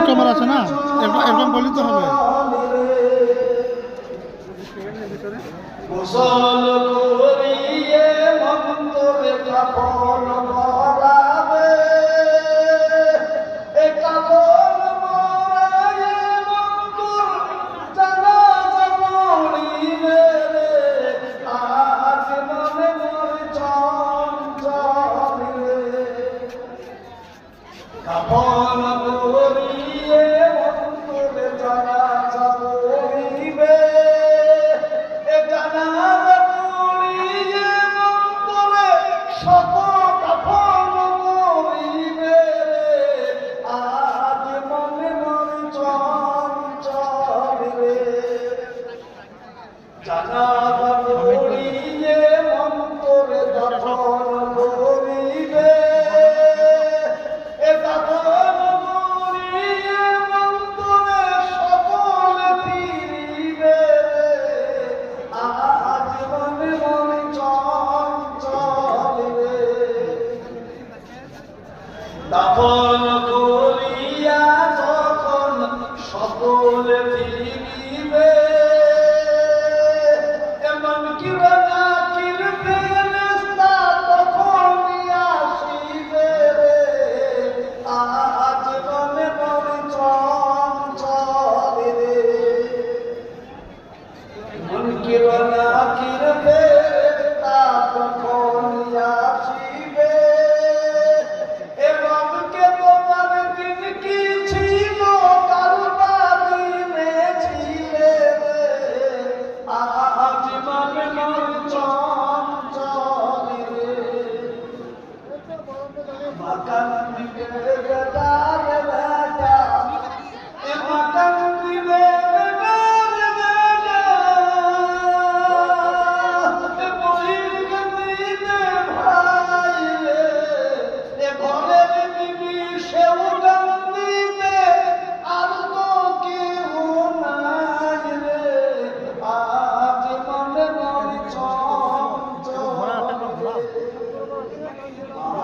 Customer আছে না, এরকম বলি তো হবে। গোসল করিয়ে মন্তরে কাফন পরাবে, এ কাফন পরায়ে মন্তর জানাজা পড়িবে রে, আজ মনে মনে চঞ্চল রে। কাফন করিয়ে মন্তরে জানাজা পড়িবে, জানাজা পড়িয়ে মন্তরে দাফন করিবে, এ দাফন করিয়ে মন্তরে সকলে ফিরিবে, আজ মনে মনে চঞ্চল রে। দাফন করিয়া যখন সকলে ফিরিবে,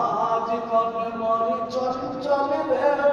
আজ মনে মনে চঞ্চল রে।